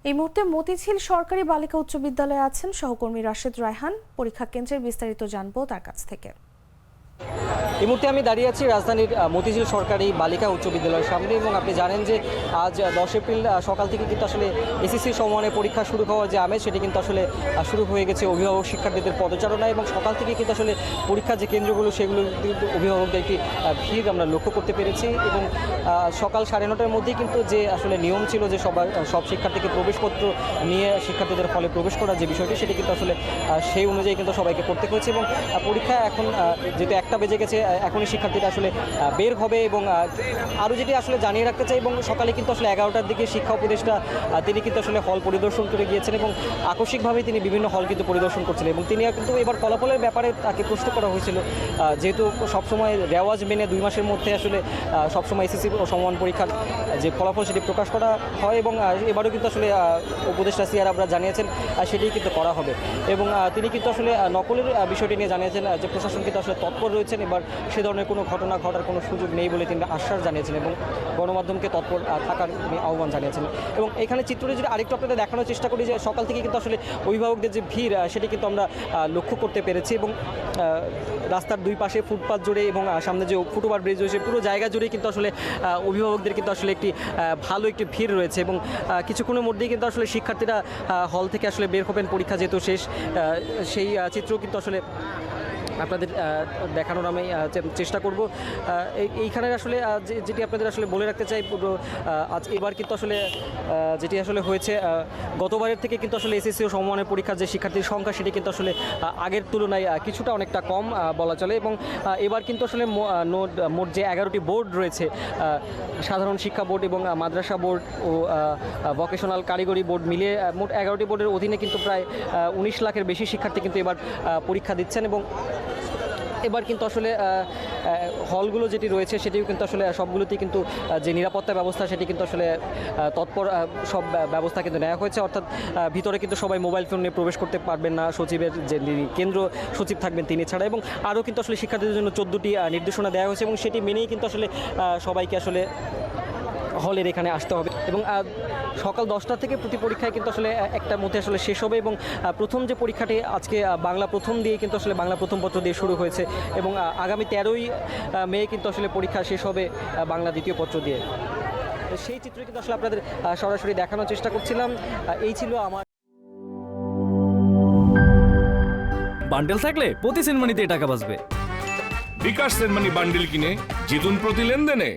এই মুহূর্তে মতিঝিল সরকারি বালিকা উচ্চ বিদ্যালয়ে আছেন সহকর্মী রাশেদ রায়হান। পরীক্ষা কেন্দ্রের বিস্তারিত জানবো তার কাছ থেকে। এই মুহূর্তে আমি দাঁড়িয়ে আছি রাজধানীর মতিঝিল সরকারি বালিকা উচ্চ বিদ্যালয়ের সামনে এবং আপনি জানেন যে আজ 10 এপ্রিল সকাল থেকে কিন্তু আসলে এসএসসি সমমানের পরীক্ষা শুরু হওয়ার যে আমেজ সেটি কিন্তু আসলে শুরু হয়ে গেছে অভিভাবক শিক্ষার্থীদের পদচারণা এবং সকাল থেকে কিন্তু আসলে পরীক্ষার যে কেন্দ্রগুলো সেগুলো কিন্তু অভিভাবকদের একটি ভিড় আমরা লক্ষ্য করতে পেরেছি এবং সকাল 9:30টার মধ্যেই কিন্তু যে আসলে নিয়ম ছিল যে সব শিক্ষার্থীকে প্রবেশপত্র নিয়ে শিক্ষার্থীদের হলে প্রবেশ করার যে বিষয়টি সেটি কিন্তু আসলে সেই অনুযায়ী কিন্তু সবাইকে করতে হয়েছে এবং পরীক্ষা এখন যেহেতু 1টা বেজে গেছে এখনই শিক্ষার্থীরা আসলে বের হবে এবং আরও যেটি আসলে জানিয়ে রাখতে চাই এবং সকালে কিন্তু আসলে 11টার দিকে শিক্ষা উপদেষ্টা তিনি কিন্তু আসলে হল পরিদর্শন করে গিয়েছেন এবং আকস্মিকভাবে তিনি বিভিন্ন হল কিন্তু পরিদর্শন করছিলেন এবং তিনি কিন্তু এবার ফলাফলের ব্যাপারে তাকে প্রশ্ন করা হয়েছিল যেহেতু সবসময় রেওয়াজ মেনে 2 মাসের মধ্যে আসলে সবসময় এসএসসি সমমান পরীক্ষার যে ফলাফল সেটি প্রকাশ করা হয় এবং এবারও কিন্তু আসলে উপদেষ্টা সিআর আবরার জানিয়েছেন সেটি কিন্তু করা হবে এবং তিনি কিন্তু আসলে নকলের বিষয়টি নিয়ে জানিয়েছেন যে প্রশাসন কিন্তু আসলে তৎপর রয়েছেন, এবার সে ধরনের কোনো ঘটনা ঘটার কোনো সুযোগ নেই বলে তিনি আশ্বাস জানিয়েছেন এবং গণমাধ্যমকে তৎপর থাকার আহ্বান জানিয়েছেন। এবং এখানে চিত্রটি যদি আরেকটু আপনাদের দেখানোর চেষ্টা করি যে সকাল থেকে কিন্তু আসলে অভিভাবকদের যে ভিড় সেটি কিন্তু আমরা লক্ষ্য করতে পেরেছি এবং রাস্তার দুই পাশে ফুটপাথ জুড়ে এবং সামনে যে ফুটওভার ব্রিজ রয়েছে পুরো জায়গা জুড়েই কিন্তু আসলে অভিভাবকদের কিন্তু আসলে একটি ভালো একটি ভিড় রয়েছে এবং কিছুক্ষণের মধ্যেই কিন্তু আসলে শিক্ষার্থীরা হল থেকে আসলে বের হবেন, পরীক্ষা যেহেতু শেষ সেই চিত্র কিন্তু আসলে আপনাদের দেখানোর আমি চেষ্টা করব। এইখানে আসলে যেটি আপনাদের আসলে বলে রাখতে চাই পুরো আজ এবার কিন্তু আসলে যেটি আসলে হয়েছে গতবারের থেকে কিন্তু আসলে এসএসসি ও সমমানের পরীক্ষার যে শিক্ষার্থীর সংখ্যা সেটি কিন্তু আসলে আগের তুলনায় কিছুটা অনেকটা কম বলা চলে এবং এবার কিন্তু আসলে মোট যে 11টি বোর্ড রয়েছে সাধারণ শিক্ষা বোর্ড এবং মাদ্রাসা বোর্ড ও ভোকেশনাল কারিগরি বোর্ড মিলিয়ে মোট 11টি বোর্ডের অধীনে কিন্তু প্রায় 19 লাখের বেশি শিক্ষার্থী কিন্তু এবার পরীক্ষা দিচ্ছেন এবং এবার কিন্তু আসলে হলগুলো যেটি রয়েছে সেটিও কিন্তু আসলে সবগুলোতেই কিন্তু যে নিরাপত্তা ব্যবস্থা সেটি কিন্তু আসলে তৎপর সব ব্যবস্থা কিন্তু নেওয়া হয়েছে, অর্থাৎ ভিতরে কিন্তু সবাই মোবাইল ফোন নিয়ে প্রবেশ করতে পারবেন না, সচিবের যে কেন্দ্র সচিব থাকবেন তিনি ছাড়া এবং আরও কিন্তু আসলে শিক্ষার্থীদের জন্য 14টি নির্দেশনা দেওয়া হয়েছে এবং সেটি মেনেই কিন্তু আসলে সবাইকে আসলে হলের এখানে আসতে হবে এবং সকাল 10টা থেকে প্রতি পরীক্ষায় কিন্তু আসলে একটার মধ্যে আসলে শেষ হবে এবং প্রথম যে পরীক্ষাটি আজকে বাংলা প্রথম দিয়ে কিন্তু আসলে বাংলা প্রথম পত্র দিয়ে শুরু হয়েছে এবং আগামী 13ই মে কিন্তু আসলে পরীক্ষা শেষ হবে বাংলা দ্বিতীয় পত্র দিয়ে। সেই চিত্র কিন্তু আসলে আপনাদের সরাসরি দেখানোর চেষ্টা করছিলাম। এই ছিল আমার বান্ডেল থাকলে প্রতি সেনমানিতে টাকা বাঁচবে। বিকাশ সেনমানি বান্ডেল কিনে জিতুন প্রতি লেনদেনে।